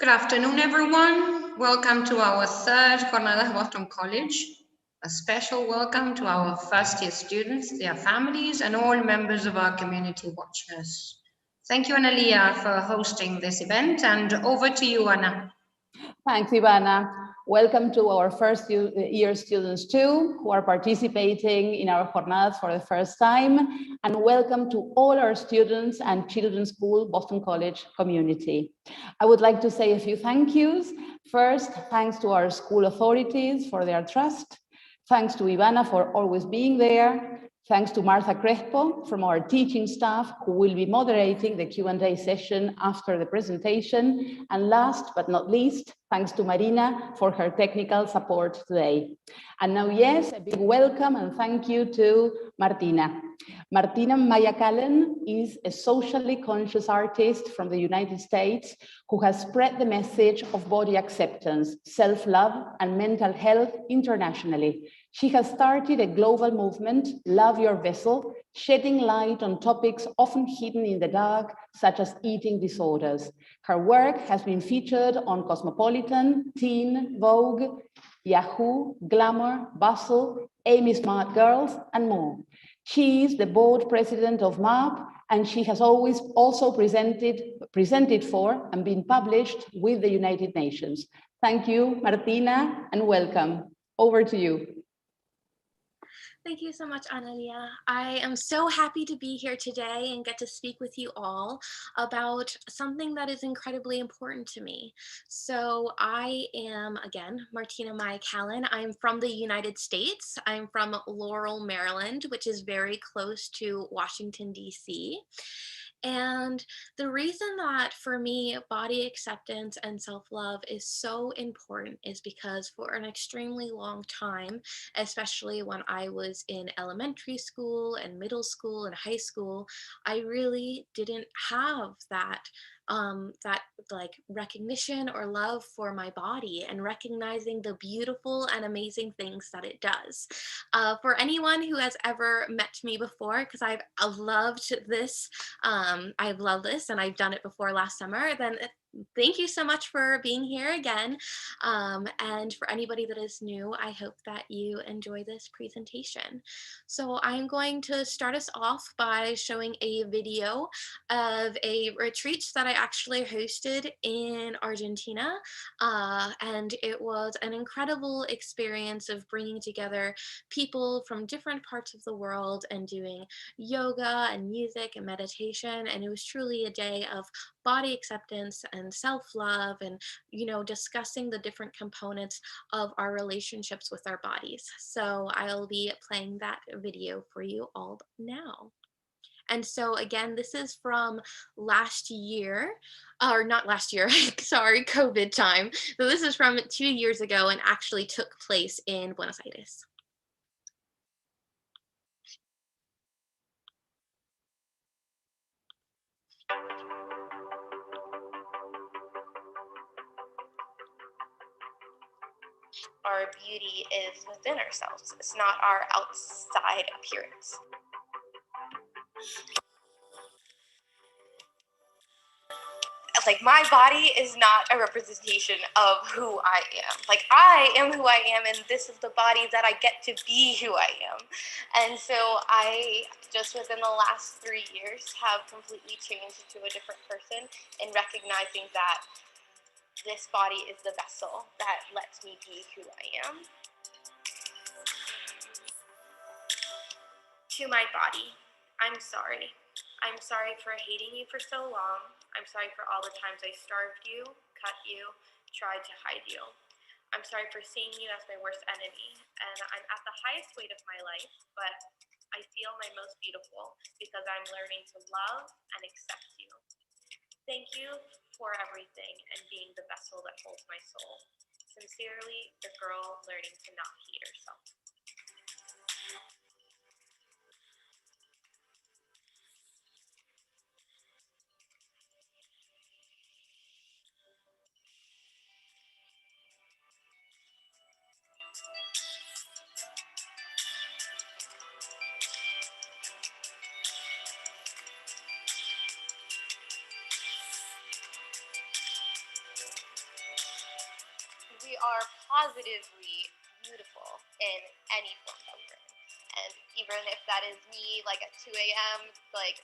Good afternoon, everyone. Welcome to our third Jornadas Boston College. A special welcome to our first-year students, their families, and all members of our community watchers. Thank you, Analia, for hosting this event, and over to you, Anna. Thanks, Ivana. Welcome to our first-year students too, who are participating in our jornadas for the first time, and welcome to all our students and Children's School Boston College community. I would like to say a few thank yous. First, thanks to our school authorities for their trust. Thanks to Ivana for always being there. Thanks to Martha Crespo from our teaching staff, who will be moderating the Q&A session after the presentation. And last but not least, thanks to Marina for her technical support today. And now, yes, a big welcome and thank you to Martina. Martina Maya-Callen is a socially conscious artist from the United States who has spread the message of body acceptance, self-love, and mental health internationally. She has started a global movement, Love Your Vessel, shedding light on topics often hidden in the dark, such as eating disorders. Her work has been featured on Cosmopolitan, Teen, Vogue, Yahoo, Glamour, Bustle, Amy Smart Girls, and more. She is the board president of MARP, and she has always also presented for and been published with the United Nations. Thank you, Martina, and welcome. Over to you. Thank you so much, Analia. I am so happy to be here today and get to speak with you all about something that is incredibly important to me. So I am, again, Martina Maya-Callen. I'm from the United States. I'm from Laurel, Maryland, which is very close to Washington, D.C. And the reason that for me, body acceptance and self-love is so important is because for an extremely long time, especially when I was in elementary school and middle school and high school, I really didn't have that like recognition or love for my body and recognizing the beautiful and amazing things that it does. For anyone who has ever met me before, because I've loved this, and I've done it before last summer, then thank you so much for being here again. And for anybody that is new, I hope that you enjoy this presentation. So I'm going to start us off by showing a video of a retreat that I actually hosted in Argentina. And it was an incredible experience of bringing together people from different parts of the world and doing yoga and music and meditation. And it was truly a day of body acceptance and self-love and, you know, discussing the different components of our relationships with our bodies. So I'll be playing that video for you all now. And so again, this is from last year, or not last year, sorry, COVID time. So this is from 2 years ago and actually took place in Buenos Aires. Our beauty is within ourselves. It's not our outside appearance. Like, my body is not a representation of who I am. Like, I am who I am, and this is the body that I get to be who I am. And so I just within the last 3 years have completely changed into a different person in recognizing that this body is the vessel that lets me be who I am. To my body, I'm sorry. I'm sorry for hating you for so long. I'm sorry for all the times I starved you, cut you, tried to hide you. I'm sorry for seeing you as my worst enemy. And I'm at the highest weight of my life, but I feel my most beautiful because I'm learning to love and accept you. Thank you for everything and being the vessel that holds my soul. Sincerely, the girl learning to not hate herself. are positively beautiful in any form of room. And even if that is me, like at 2 a.m., like,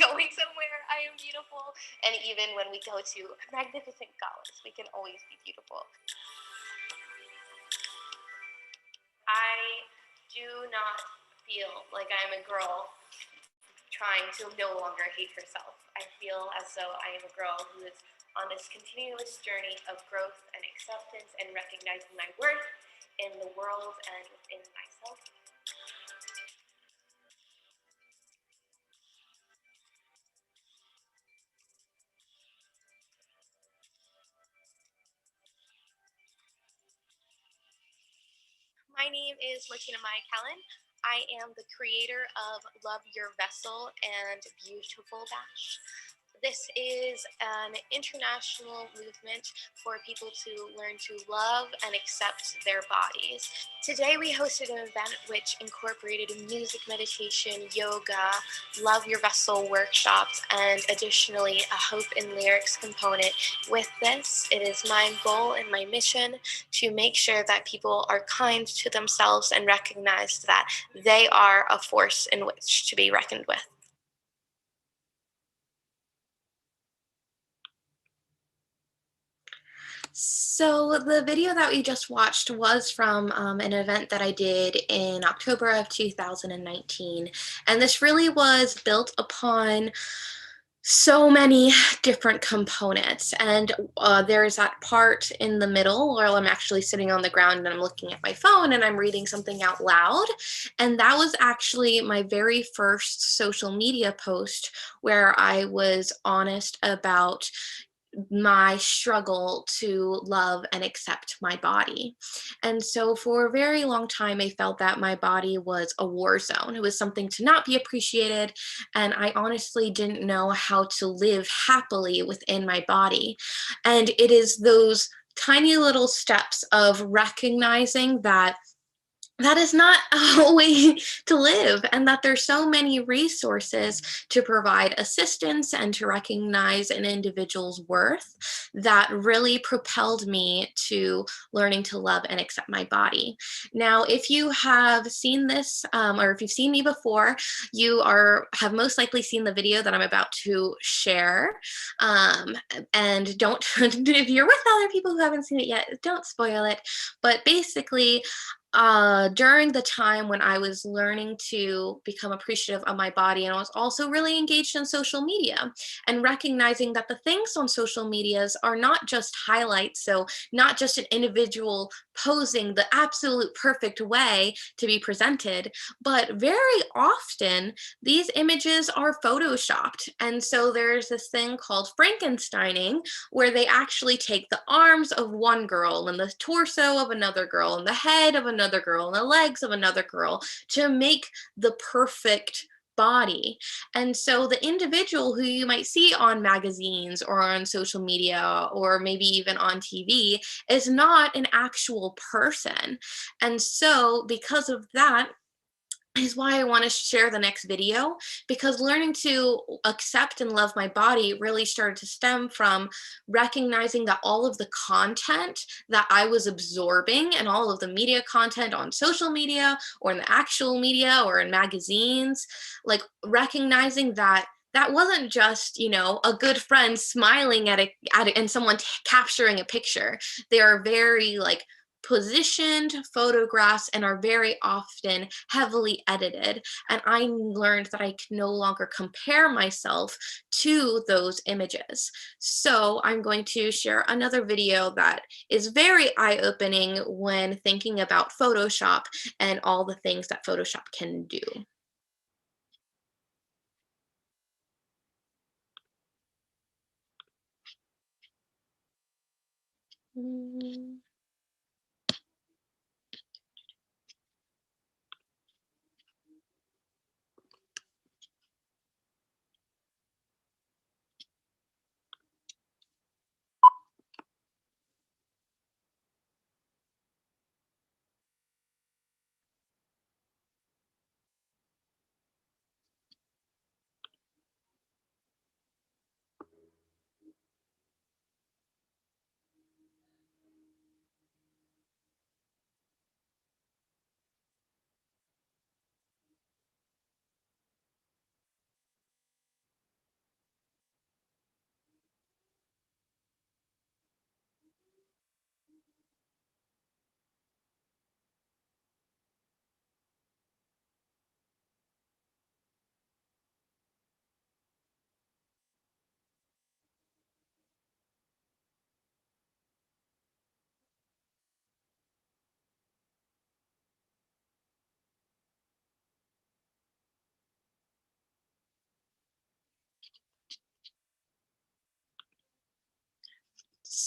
going somewhere, I am beautiful. And even when we go to magnificent galas, we can always be beautiful. I do not feel like I'm a girl trying to no longer hate herself. I feel as though I am a girl who is on this continuous journey of growth and acceptance and recognizing my worth in the world and within myself. My name is Martina Maya-Callen. I am the creator of Love Your Vessel and Beautiful Bash. This is an international movement for people to learn to love and accept their bodies. Today we hosted an event which incorporated music, meditation, yoga, Love Your Vessel workshops, and additionally a hope and lyrics component. With this, it is my goal and my mission to make sure that people are kind to themselves and recognize that they are a force in which to be reckoned with. So the video that we just watched was from an event that I did in October of 2019. And this really was built upon so many different components. And there's that part in the middle where I'm actually sitting on the ground and I'm looking at my phone and I'm reading something out loud. And that was actually my very first social media post where I was honest about my struggle to love and accept my body. And so for a very long time, I felt that my body was a war zone. It was something to not be appreciated. And I honestly didn't know how to live happily within my body. And it is those tiny little steps of recognizing that that is not a way to live, and that there's so many resources to provide assistance and to recognize an individual's worth that really propelled me to learning to love and accept my body. Now, if you have seen this, or if you've seen me before, you have most likely seen the video that I'm about to share. And don't, if you're with other people who haven't seen it yet, don't spoil it. But basically, during the time when I was learning to become appreciative of my body, and I was also really engaged in social media and recognizing that the things on social medias are not just highlights, so not just an individual posing the absolute perfect way to be presented, but very often these images are photoshopped. And so there's this thing called Frankensteining, where they actually take the arms of one girl and the torso of another girl and the head of another girl and the legs of another girl to make the perfect body. And so the individual who you might see on magazines or on social media or maybe even on TV is not an actual person. And so because of that, is why I want to share the next video, because learning to accept and love my body really started to stem from recognizing that all of the content that I was absorbing and all of the media content on social media or in the actual media or in magazines, like recognizing that that wasn't just, a good friend smiling at it and someone capturing a picture. They are very positioned photographs and are very often heavily edited. And I learned that I can no longer compare myself to those images. So I'm going to share another video that is very eye-opening when thinking about Photoshop and all the things that Photoshop can do.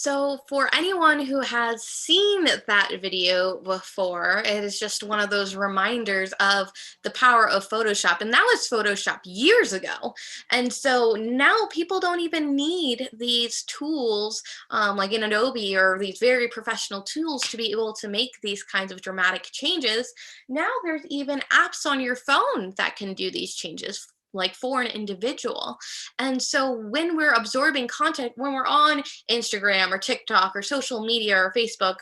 So for anyone who has seen that video before, it is just one of those reminders of the power of Photoshop. And that was Photoshop years ago. And so now people don't even need these tools like in Adobe or these very professional tools to be able to make these kinds of dramatic changes. Now there's even apps on your phone that can do these changes, like for an individual. And so when we're absorbing content, when we're on Instagram or TikTok or social media or Facebook,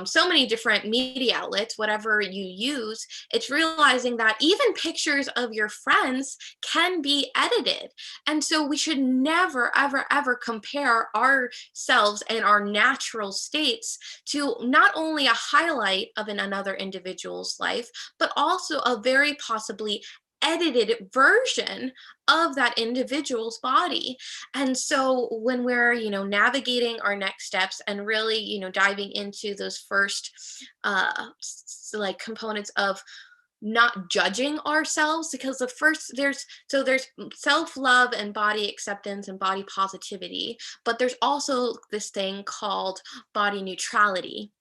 so many different media outlets, whatever you use, it's realizing that even pictures of your friends can be edited. And so we should never, ever, ever compare ourselves and our natural states to not only a highlight of another individual's life, but also a very possibly edited version of that individual's body. And so when we're, navigating our next steps and really, diving into those first like components of not judging ourselves, because the first there's self-love and body acceptance and body positivity, but there's also this thing called body neutrality.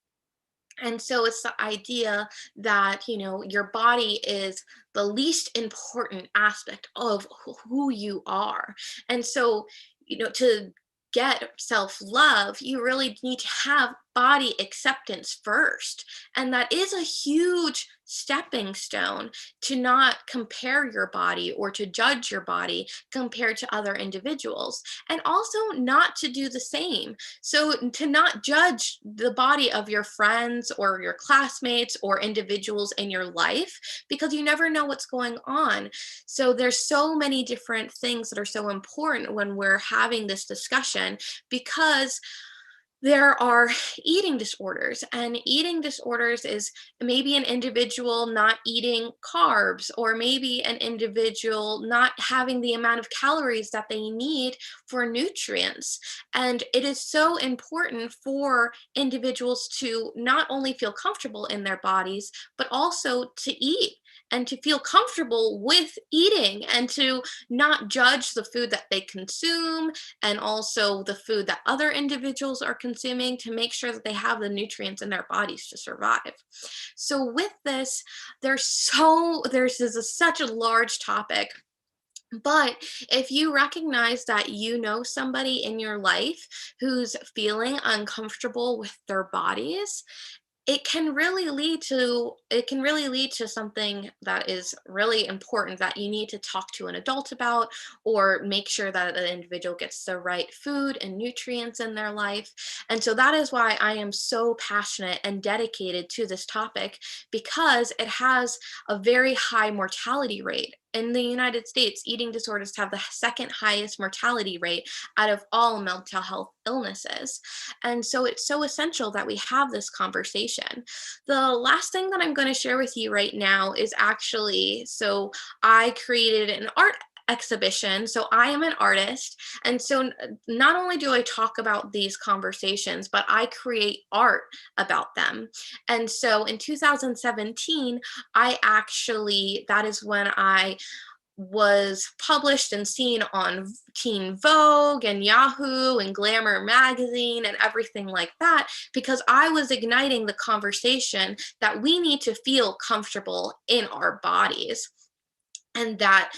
And so it's the idea that, your body is the least important aspect of who you are. And so, to get self-love, you really need to have body acceptance first. And that is a huge stepping stone to not compare your body or to judge your body compared to other individuals, and also not to do the same. So to not judge the body of your friends or your classmates or individuals in your life, because you never know what's going on. So there's so many different things that are so important when we're having this discussion, because there are eating disorders, and eating disorders is maybe an individual not eating carbs, or maybe an individual not having the amount of calories that they need for nutrients. And it is so important for individuals to not only feel comfortable in their bodies, but also to eat and to feel comfortable with eating, and to not judge the food that they consume, and also the food that other individuals are consuming, to make sure that they have the nutrients in their bodies to survive. So with this, this is such a large topic. But if you recognize that somebody in your life who's feeling uncomfortable with their bodies, it can really lead to something that is really important that you need to talk to an adult about, or make sure that the individual gets the right food and nutrients in their life. And so that is why I am so passionate and dedicated to this topic, because it has a very high mortality rate. In the United States, eating disorders have the second highest mortality rate out of all mental health illnesses. And so it's so essential that we have this conversation. The last thing that I'm going to share with you right now is so I created an art exhibition. So I am an artist. And so not only do I talk about these conversations, but I create art about them. And so in 2017, that is when I was published and seen on Teen Vogue and Yahoo and Glamour magazine and everything like that, because I was igniting the conversation that we need to feel comfortable in our bodies. And that,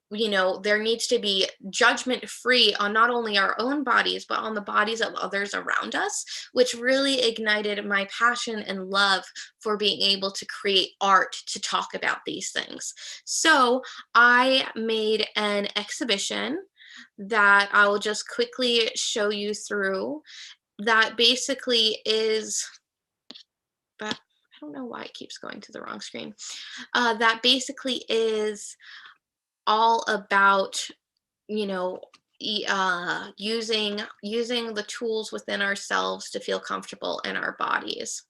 there needs to be judgment free on not only our own bodies, but on the bodies of others around us, which really ignited my passion and love for being able to create art to talk about these things. So I made an exhibition that I will just quickly show you through, that basically is, but I don't know why it keeps going to the wrong screen. That basically is all about, using the tools within ourselves to feel comfortable in our bodies.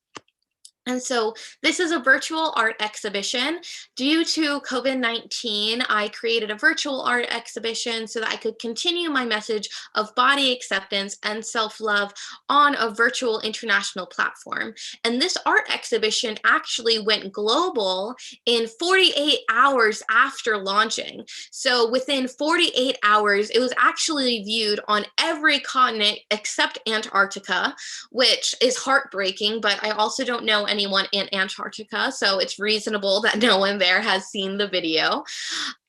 And so this is a virtual art exhibition. Due to COVID-19, I created a virtual art exhibition so that I could continue my message of body acceptance and self-love on a virtual international platform. And this art exhibition actually went global in 48 hours after launching. So within 48 hours, it was actually viewed on every continent except Antarctica, which is heartbreaking, but I also don't know anyone in Antarctica, so it's reasonable that no one there has seen the video,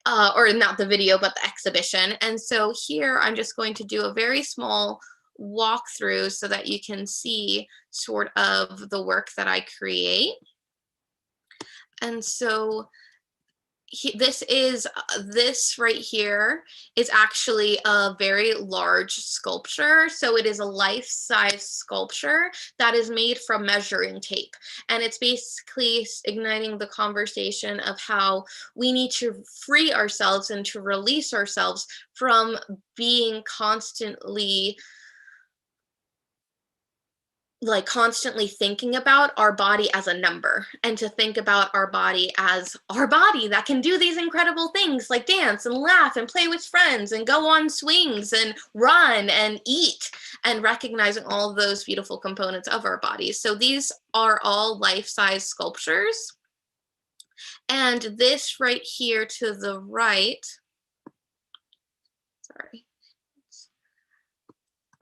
or not the video, but the exhibition. And so here I'm just going to do a very small walkthrough so that you can see sort of the work that I create. And so this right here is actually a very large sculpture. So it is a life-size sculpture that is made from measuring tape. And it's basically igniting the conversation of how we need to free ourselves and to release ourselves from being constantly thinking about our body as a number, and to think about our body as our body that can do these incredible things like dance and laugh and play with friends and go on swings and run and eat, and recognizing all of those beautiful components of our bodies. So these are all life-size sculptures. And this right here to the right, sorry.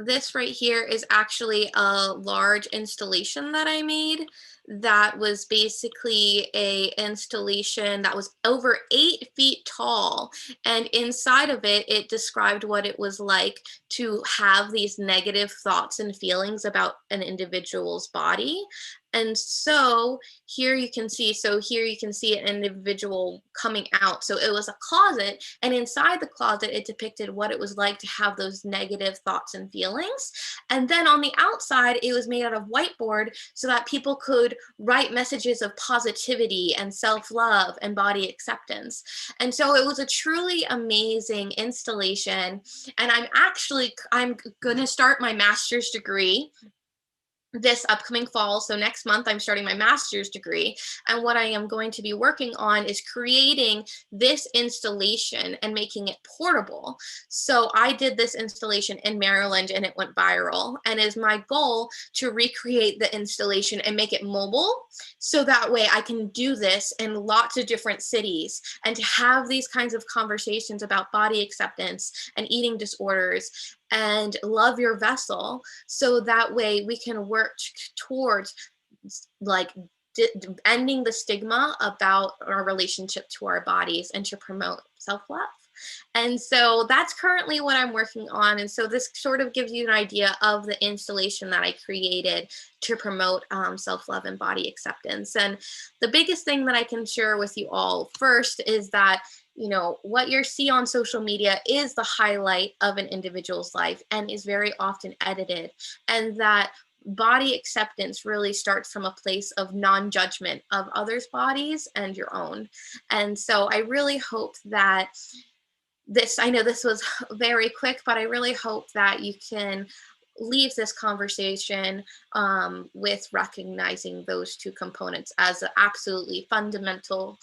This right here is actually a large installation that I made that was basically a installation that was over 8 feet tall. And inside of it, it described what it was like to have these negative thoughts and feelings about an individual's body. And so here you can see, an individual coming out. So it was a closet, and inside the closet, it depicted what it was like to have those negative thoughts and feelings. And then on the outside, it was made out of whiteboard so that people could write messages of positivity and self-love and body acceptance. And so it was a truly amazing installation. And I'm gonna start my master's degree this upcoming fall. So next month I'm starting my master's degree, and what I am going to be working on is creating this installation and making it portable. So I did this installation in Maryland and it went viral, and it is my goal to recreate the installation and make it mobile, so that way I can do this in lots of different cities and to have these kinds of conversations about body acceptance and eating disorders and love your vessel, so that way we can work towards ending the stigma about our relationship to our bodies and to promote self-love. And so that's currently what I'm working on. And so this sort of gives you an idea of the installation that I created to promote self-love and body acceptance. And the biggest thing that I can share with you all first is that what you see on social media is the highlight of an individual's life and is very often edited, and that body acceptance really starts from a place of non-judgment of others' bodies and your own. And so I really hope that I know this was very quick, but I really hope that you can leave this conversation with recognizing those two components as absolutely fundamental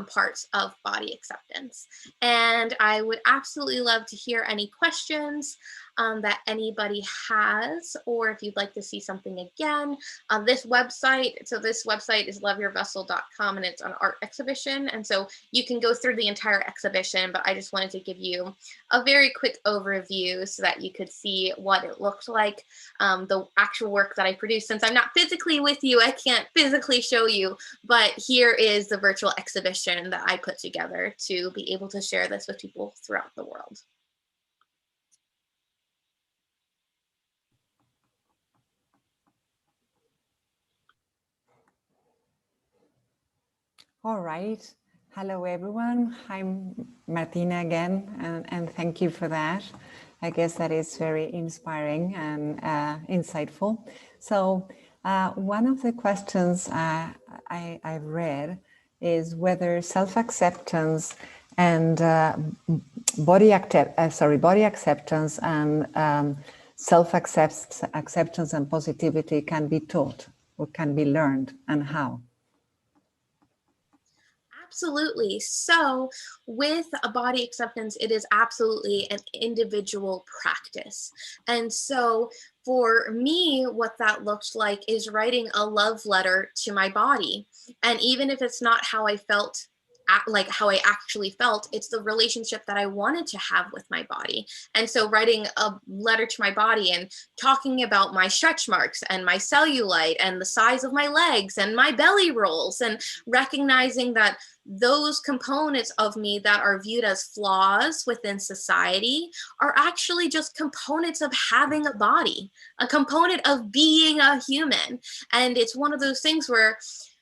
parts of body acceptance. And I would absolutely love to hear any questions that anybody has, or if you'd like to see something again. This website is loveyourvessel.com, and it's an art exhibition. And so you can go through the entire exhibition, but I just wanted to give you a very quick overview so that you could see what it looked like, the actual work that I produced. Since I'm not physically with you, I can't physically show you, but here is the virtual exhibition that I put together to be able to share this with people throughout the world. All right. Hello, everyone. I'm Martina again, and thank you for that. I guess that is very inspiring and insightful. So one of the questions I've read is whether self-acceptance and body acceptance and self-acceptance and positivity can be taught. or can be learned, and how? Absolutely. So with a body acceptance, it is absolutely an individual practice. And so for me, what that looked like is writing a love letter to my body. And even if it's not how I felt, like how I actually felt, it's the relationship that I wanted to have with my body. And so writing a letter to my body and talking about my stretch marks and my cellulite and the size of my legs and my belly rolls, and recognizing that those components of me that are viewed as flaws within society are actually just components of having a body, a component of being a human. And it's one of those things where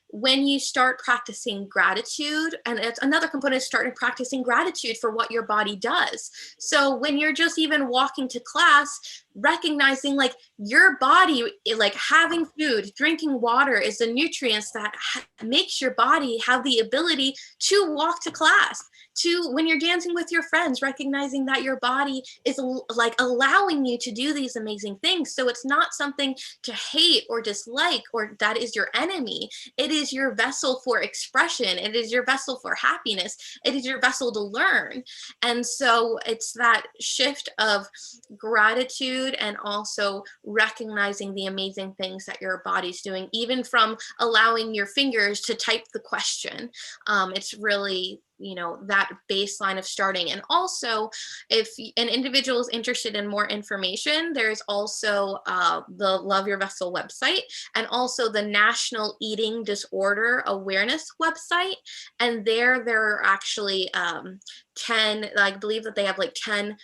when you start practicing gratitude, and it's another component, starting practicing gratitude for what your body does. So when you're just even walking to class, recognizing like your body, like having food, drinking water is the nutrients that makes your body have the ability to walk to class. To when you're dancing with your friends, recognizing that your body is like allowing you to do these amazing things. So it's not something to hate or dislike, or that is your enemy. It is your vessel for expression. It is your vessel for happiness. It is your vessel to learn. And so it's that shift of gratitude and also recognizing the amazing things that your body's doing, even from allowing your fingers to type the question. It's really, you know, that baseline of starting. And also, if an individual is interested in more information, there's also the Love Your Vessel website, and also the National Eating Disorder Awareness website. And there are actually 10, I believe that they have like 10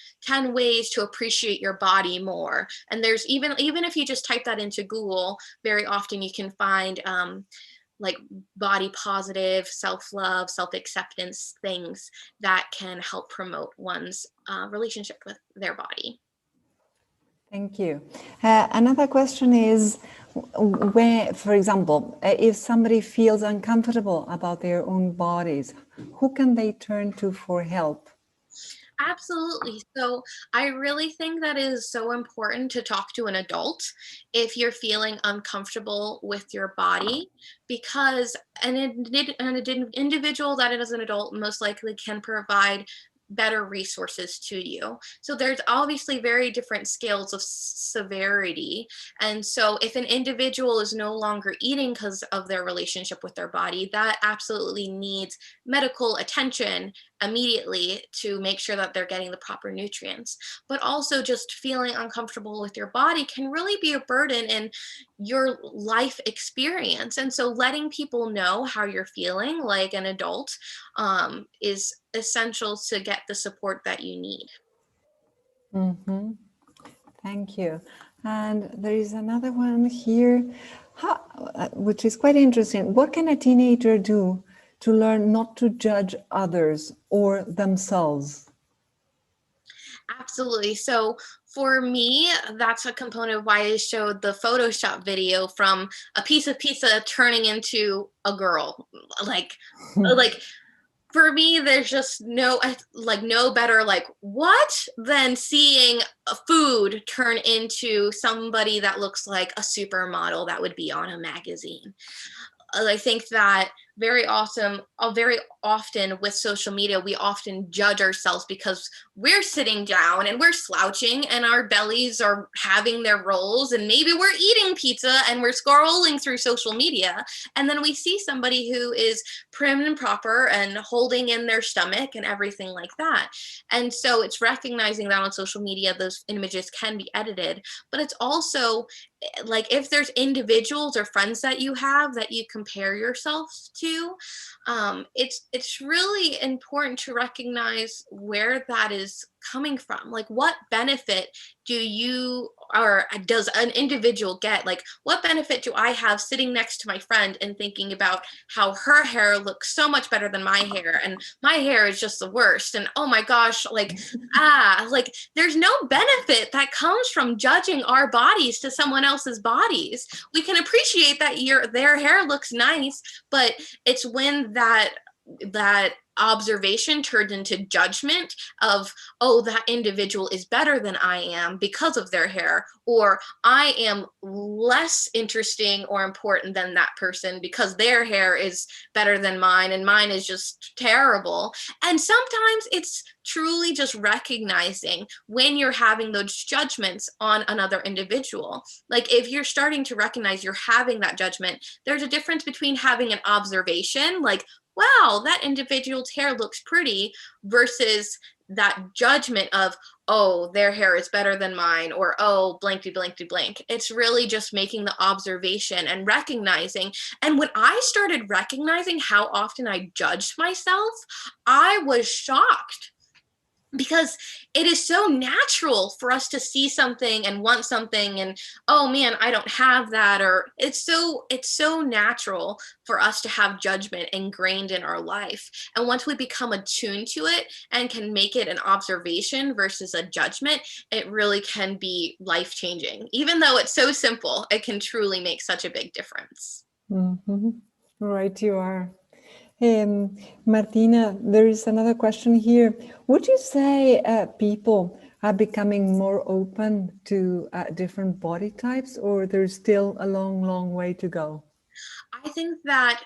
ways to appreciate your body more. And there's even if you just type that into Google, very often you can find like body positive, self-love, self-acceptance things that can help promote one's relationship with their body. Thank you. Another question is, where, for example, if somebody feels uncomfortable about their own bodies, who can they turn to for help? Absolutely. So I really think that is so important to talk to an adult if you're feeling uncomfortable with your body, because an individual that is an adult most likely can provide better resources to you. So there's obviously very different scales of severity. And so if an individual is no longer eating because of their relationship with their body, that absolutely needs medical attention immediately to make sure that they're getting the proper nutrients. But also just feeling uncomfortable with your body can really be a burden in your life experience. And so letting people know how you're feeling like an adult is essential to get the support that you need. Mm-hmm. Thank you. And there is another one here, which is quite interesting. What can a teenager do to learn not to judge others or themselves? Absolutely. So for me, that's a component of why I showed the Photoshop video from a piece of pizza turning into a girl. Like for me, there's just no better what than seeing a food turn into somebody that looks like a supermodel that would be on a magazine. I think that very often with social media, we often judge ourselves because we're sitting down and we're slouching and our bellies are having their rolls, and maybe we're eating pizza and we're scrolling through social media. And then we see somebody who is prim and proper and holding in their stomach and everything like that. And so it's recognizing that on social media, those images can be edited, but it's also like if there's individuals or friends that you have that you compare yourself to, it's really important to recognize where that is coming from. Like, what benefit do you or does an individual get? Like, what benefit do I have sitting next to my friend and thinking about how her hair looks so much better than my hair, and my hair is just the worst, and oh my gosh, like there's no benefit that comes from judging our bodies to someone else's bodies. We can appreciate that their hair looks nice, but it's when that observation turned into judgment of, oh, that individual is better than I am because of their hair, or I am less interesting or important than that person because their hair is better than mine and mine is just terrible. And sometimes it's truly just recognizing when you're having those judgments on another individual. Like if you're starting to recognize you're having that judgment, there's a difference between having an observation, like, wow, that individual's hair looks pretty, versus that judgment of, oh, their hair is better than mine, or oh, blankety blankety blank. It's really just making the observation and recognizing. And when I started recognizing how often I judged myself, I was shocked, because it is so natural for us to see something and want something and, oh man, I don't have that. Or it's so natural for us to have judgment ingrained in our life. And once we become attuned to it and can make it an observation versus a judgment, it really can be life-changing. Even though it's so simple, it can truly make such a big difference. Mm-hmm. Right, you are. Martina, there is another question here. Would you say people are becoming more open to different body types, or there's still a long, long way to go? I think that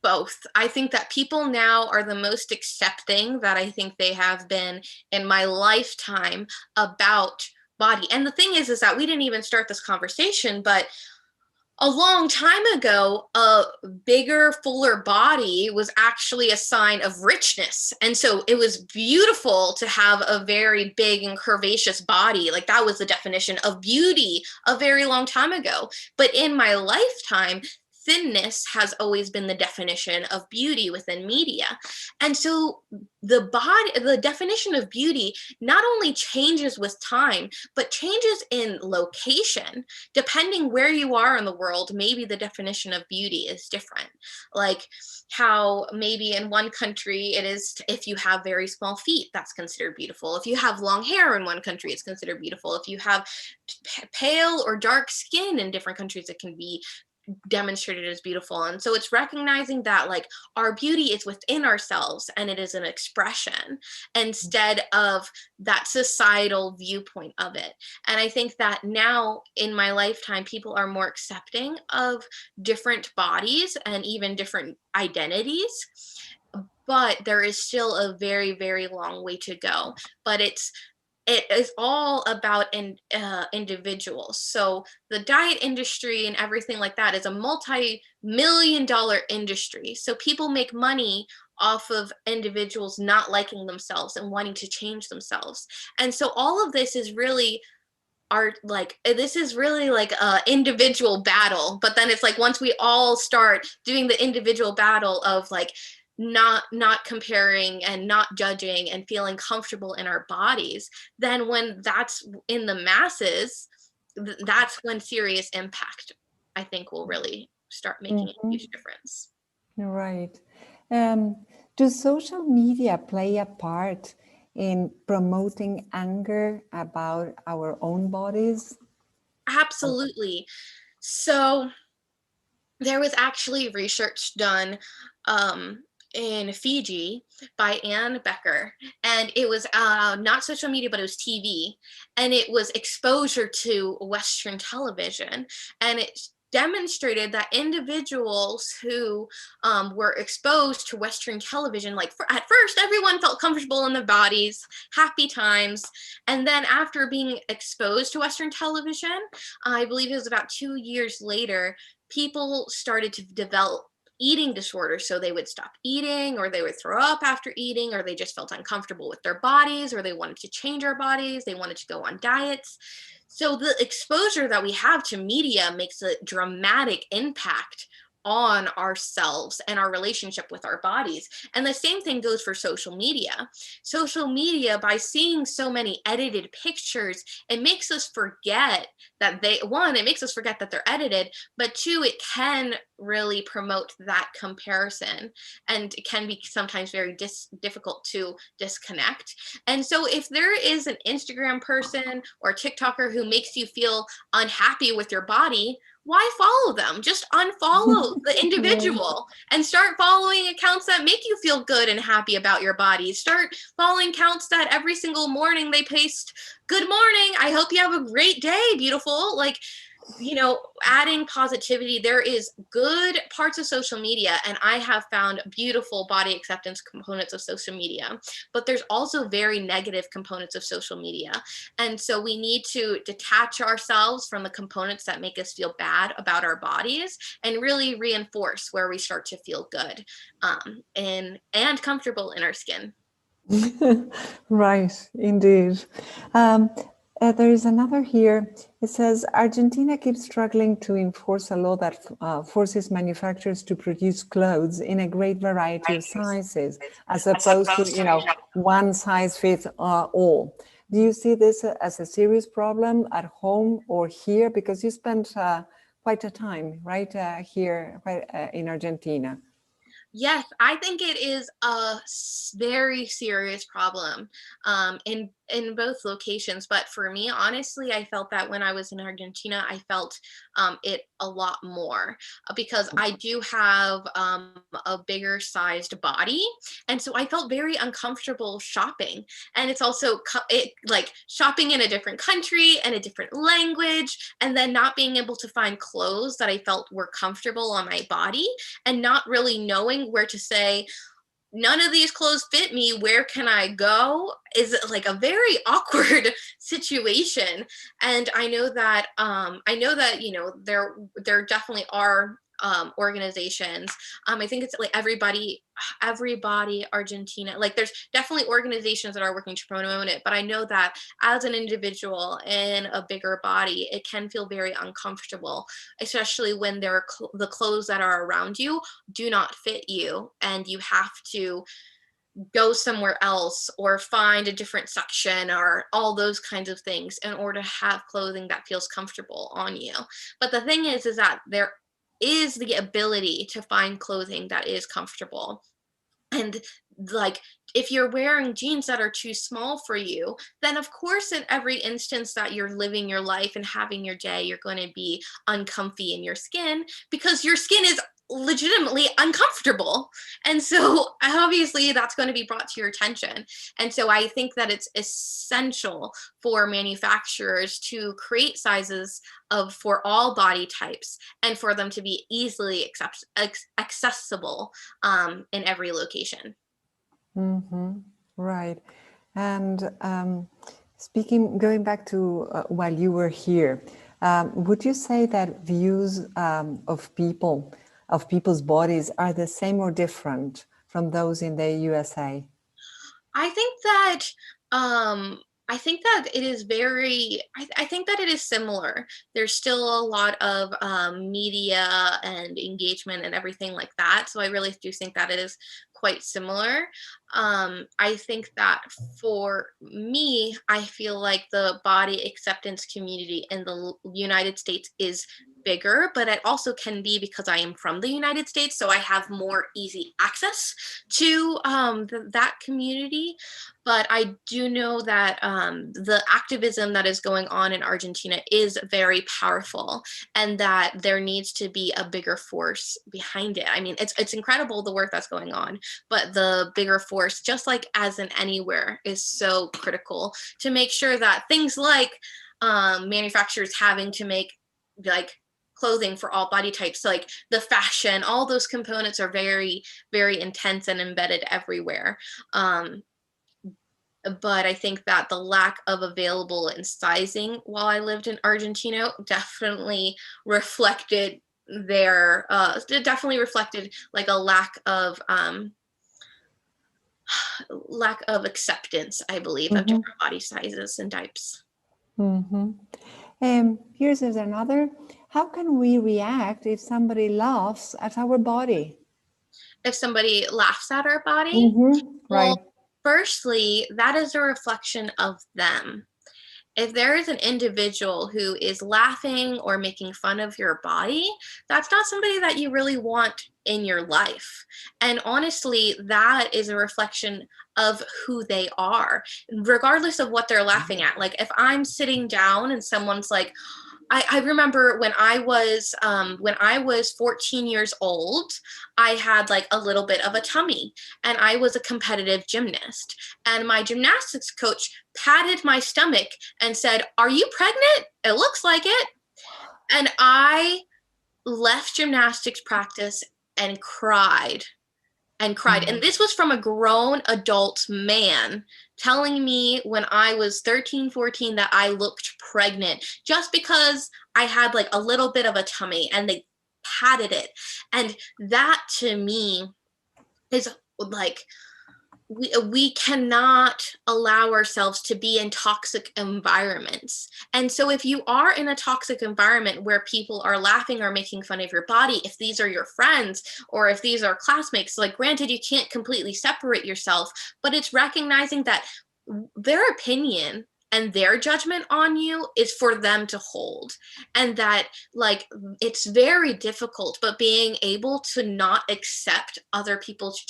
both. I think that people now are the most accepting that I think they have been in my lifetime about body. And the thing is that we didn't even start this conversation, but a long time ago, a bigger, fuller body was actually a sign of richness. And so it was beautiful to have a very big and curvaceous body. Like that was the definition of beauty a very long time ago. But in my lifetime, thinness has always been the definition of beauty within media. And so the definition of beauty not only changes with time, but changes in location. Depending where you are in the world, maybe the definition of beauty is different. Like how maybe in one country it is, if you have very small feet, that's considered beautiful. If you have long hair in one country, it's considered beautiful. If you have pale or dark skin in different countries, it can be demonstrated as beautiful. And so it's recognizing that like our beauty is within ourselves and it is an expression instead of that societal viewpoint of it. And I think that now in my lifetime, people are more accepting of different bodies and even different identities. But there is still a very, very long way to go. But it is all about individuals. So the diet industry and everything like that is a multi-million-dollar industry. So people make money off of individuals not liking themselves and wanting to change themselves. And so all of this is really this is really like an individual battle. But then it's like once we all start doing the individual battle of like not comparing and not judging and feeling comfortable in our bodies, then when that's in the masses, that's when serious impact, I think, will really start making a huge difference. Right. Does social media play a part in promoting anger about our own bodies? Absolutely. So there was actually research done in Fiji by Ann Becker, and it was not social media, but it was TV, and it was exposure to Western television, and it demonstrated that individuals who were exposed to Western television, like at first everyone felt comfortable in their bodies, happy times, and then after being exposed to Western television, I believe it was about 2 years later, people started to develop eating disorders. So they would stop eating, or they would throw up after eating, or they just felt uncomfortable with their bodies, or they wanted to change our bodies, they wanted to go on diets. So the exposure that we have to media makes a dramatic impact on ourselves and our relationship with our bodies. And the same thing goes for social media. Social media, by seeing so many edited pictures, it makes us forget that it makes us forget that they're edited, but two, it can really promote that comparison, and it can be sometimes very difficult to disconnect. And so if there is an Instagram person or TikToker who makes you feel unhappy with your body, why follow them? Just unfollow the individual and start following accounts that make you feel good and happy about your body. Start following accounts that every single morning they post, good morning, I hope you have a great day, beautiful. Like, you know, adding positivity. There is good parts of social media, and I have found beautiful body acceptance components of social media, but there's also very negative components of social media. And so we need to detach ourselves from the components that make us feel bad about our bodies and really reinforce where we start to feel good and comfortable in our skin. Right, indeed. There is another here. It says, Argentina keeps struggling to enforce a law that forces manufacturers to produce clothes in a great variety of sizes, as opposed to, you know, one size fits all. Do you see this as a serious problem at home or here? Because you spent quite a time, right, here in Argentina. Yes, I think it is a very serious problem in both locations. But for me, honestly, I felt that when I was in Argentina, I felt it a lot more because I do have a bigger sized body. And so I felt very uncomfortable shopping. And it's also like shopping in a different country and a different language, and then not being able to find clothes that I felt were comfortable on my body and not really knowing where to say, none of these clothes fit me, where can I go, is like a very awkward situation. And I know that you know, there definitely are organizations. I think it's like everybody Argentina, like there's definitely organizations that are working to promote it, but I know that as an individual in a bigger body, it can feel very uncomfortable, especially when the clothes that are around you do not fit you and you have to go somewhere else or find a different section or all those kinds of things in order to have clothing that feels comfortable on you. But the thing is that there is the ability to find clothing that is comfortable. And like, if you're wearing jeans that are too small for you, then of course in every instance that you're living your life and having your day, you're going to be uncomfy in your skin because your skin is legitimately uncomfortable. And so obviously that's going to be brought to your attention. And so I think that it's essential for manufacturers to create sizes for all body types and for them to be easily accessible in every location. Mm-hmm. Right. And going back to while you were here, would you say that views of people's bodies are the same or different from those in the USA? I think that it is I think that it is similar. There's still a lot of media and engagement and everything like that. So I really do think that it is quite similar. I think that for me, I feel like the body acceptance community in the United States is bigger, but it also can be because I am from the United States, so I have more easy access to that community. But I do know that the activism that is going on in Argentina is very powerful, and that there needs to be a bigger force behind it. I mean, it's incredible the work that's going on, but the bigger force, just like as in anywhere, is so critical to make sure that things like manufacturers having to make like clothing for all body types, like the fashion, all those components are very, very intense and embedded everywhere. But I think that the lack of available in sizing while I lived in Argentina definitely reflected like a lack of acceptance, I believe, of different body sizes and types. Mm-hmm. Here's another. How can we react if somebody laughs at our body? If somebody laughs at our body, right. well, firstly, that is a reflection of them. If there is an individual who is laughing or making fun of your body, that's not somebody that you really want in your life. And honestly, that is a reflection of who they are, regardless of what they're laughing at. Like if I'm sitting down and someone's like, I remember when I was 14 years old, I had like a little bit of a tummy, and I was a competitive gymnast, and my gymnastics coach patted my stomach and said, "Are you pregnant? It looks like it." And I left gymnastics practice and cried and cried. And this was from a grown adult man telling me when I was 13, 14 that I looked pregnant just because I had like a little bit of a tummy, and they patted it. And that to me is like, we cannot allow ourselves to be in toxic environments. And so if you are in a toxic environment where people are laughing or making fun of your body, if these are your friends or if these are classmates, like granted, you can't completely separate yourself, but it's recognizing that their opinion and their judgment on you is for them to hold. And that like, it's very difficult, but being able to not accept other people's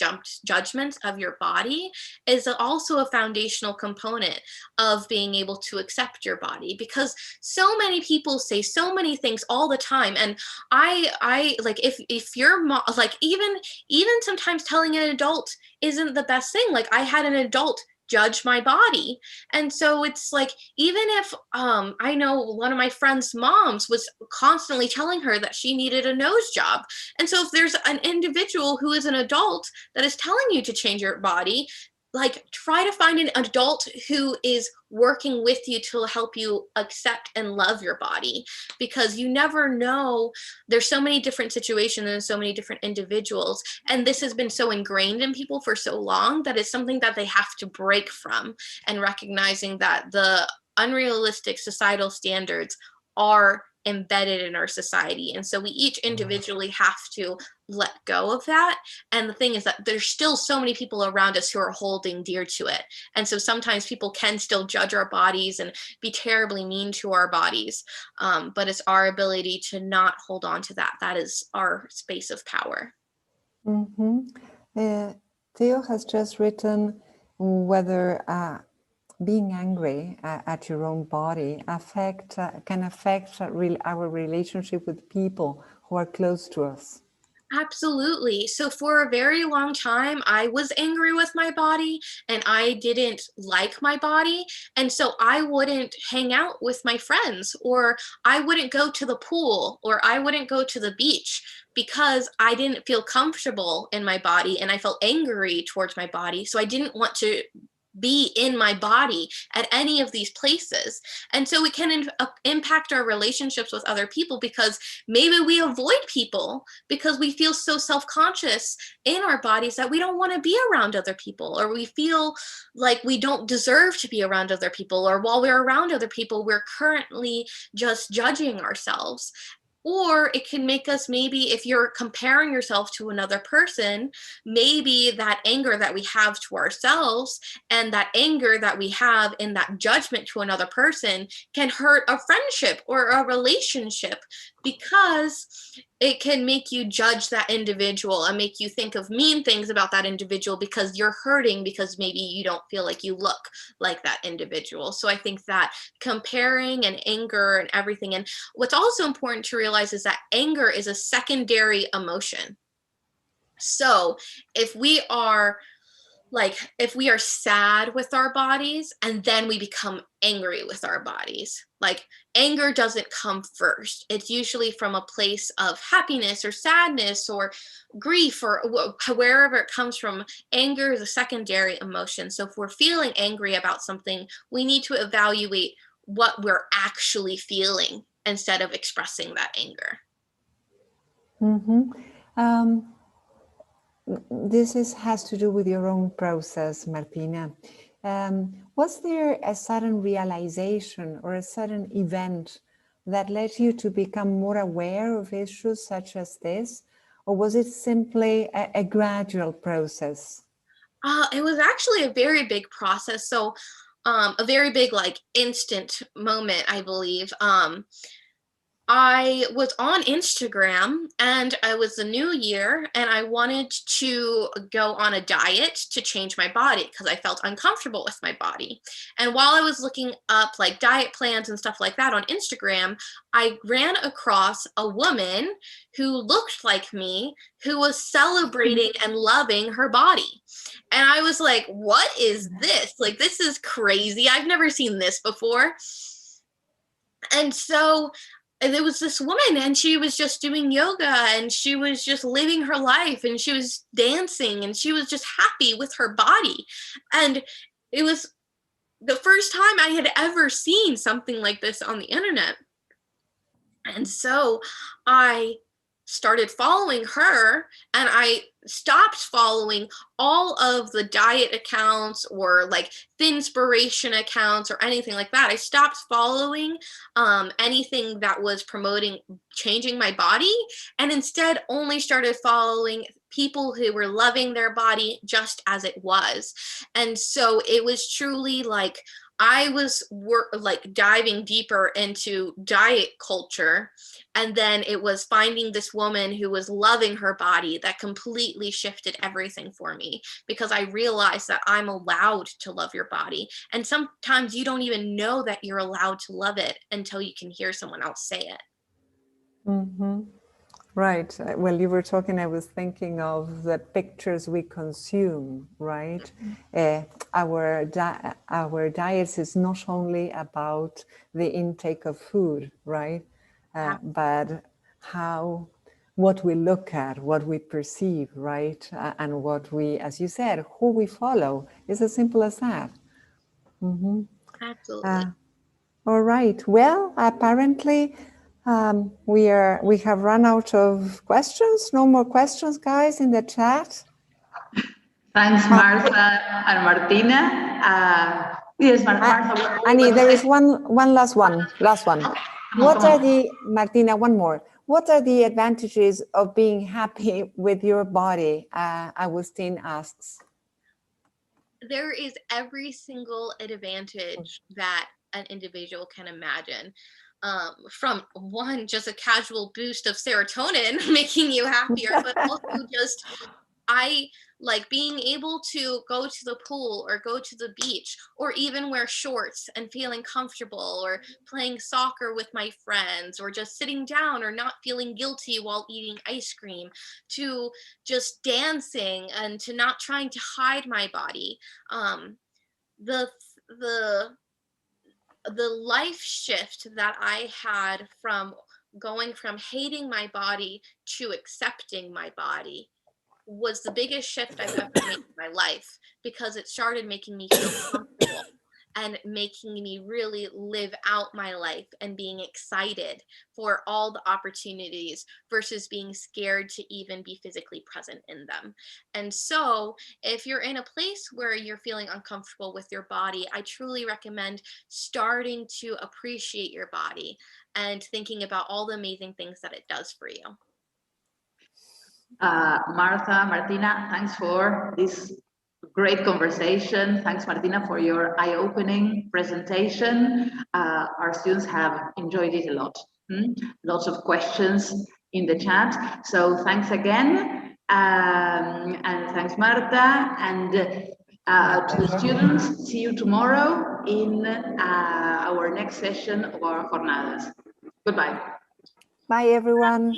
judgments of your body is also a foundational component of being able to accept your body, because so many people say so many things all the time. And I like, if you're like, even sometimes telling an adult isn't the best thing. Like I had an adult judge my body. And so it's like, even if I know one of my friend's moms was constantly telling her that she needed a nose job. And so if there's an individual who is an adult that is telling you to change your body, like try to find an adult who is working with you to help you accept and love your body, because you never know. There's so many different situations and so many different individuals. And this has been so ingrained in people for so long that it's something that they have to break from, and recognizing that the unrealistic societal standards are embedded in our society. And so we each individually have to let go of that. And the thing is that there's still so many people around us who are holding dear to it. And so sometimes people can still judge our bodies and be terribly mean to our bodies. But it's our ability to not hold on to that. That is our space of power. Theo has just written whether being angry at your own body can affect our relationship with people who are close to us. Absolutely. So for a very long time, I was angry with my body and I didn't like my body. And so I wouldn't hang out with my friends, or I wouldn't go to the pool, or I wouldn't go to the beach, because I didn't feel comfortable in my body and I felt angry towards my body. So I didn't want to be in my body at any of these places. And so it can impact our relationships with other people, because maybe we avoid people because we feel so self-conscious in our bodies that we don't want to be around other people, or we feel like we don't deserve to be around other people, or while we're around other people, we're currently just judging ourselves. Or it can make us, maybe if you're comparing yourself to another person, maybe that anger that we have to ourselves and that anger that we have in that judgment to another person can hurt a friendship or a relationship, because it can make you judge that individual and make you think of mean things about that individual because you're hurting, because maybe you don't feel like you look like that individual. So I think that comparing and anger and everything, and what's also important to realize is that anger is a secondary emotion. So if we are sad with our bodies and then we become angry with our bodies, like anger doesn't come first. It's usually from a place of happiness or sadness or grief, or wherever it comes from. Anger is a secondary emotion. So if we're feeling angry about something, we need to evaluate what we're actually feeling instead of expressing that anger. This has to do with your own process, Martina. Was there a sudden realization or a sudden event that led you to become more aware of issues such as this? Or was it simply a gradual process? It was actually a very big process. So a very big, like, instant moment, I believe. I was on Instagram and it was the new year and I wanted to go on a diet to change my body because I felt uncomfortable with my body. And while I was looking up like diet plans and stuff like that on Instagram, I ran across a woman who looked like me, who was celebrating and loving her body. And I was like, what is this? Like, this is crazy. I've never seen this before. And so there was this woman and she was just doing yoga and she was just living her life and she was dancing and she was just happy with her body. And it was the first time I had ever seen something like this on the internet. And so I started following her and I stopped following all of the diet accounts or like Thinspiration accounts or anything like that. I stopped following anything that was promoting changing my body and instead only started following people who were loving their body just as it was. And so it was truly like I was diving deeper into diet culture. And then it was finding this woman who was loving her body that completely shifted everything for me because I realized that I'm allowed to love your body. And sometimes you don't even know that you're allowed to love it until you can hear someone else say it. Mm-hmm. Right. Well, you were talking, I was thinking of the pictures we consume, right? Our diets is not only about the intake of food, right? But what we look at, what we perceive, right? And what we, as you said, who we follow. It's as simple as that. Mm-hmm. Absolutely. All right. Well, apparently we have run out of questions. No more questions, guys, in the chat. Thanks, Martha and Martina. Yes, Martha. Annie, there is one last one. What are the, Martina, one more. What are the advantages of being happy with your body? Agustin asks. There is every single advantage that an individual can imagine. From one, just a casual boost of serotonin making you happier, but also just I like being able to go to the pool or go to the beach or even wear shorts and feeling comfortable or playing soccer with my friends or just sitting down or not feeling guilty while eating ice cream to just dancing and to not trying to hide my body. The life shift that I had from going from hating my body to accepting my body was the biggest shift I've ever made in my life because it started making me feel comfortable and making me really live out my life and being excited for all the opportunities versus being scared to even be physically present in them. And so if you're in a place where you're feeling uncomfortable with your body, I truly recommend starting to appreciate your body and thinking about all the amazing things that it does for you. Martha, Martina, thanks for this great conversation. Thanks, Martina, for your eye-opening presentation. Our students have enjoyed it a lot. Lots of questions in the chat. So thanks again. And thanks, Marta. And to the students, see you tomorrow in our next session of our Jornadas. Goodbye. Bye, everyone.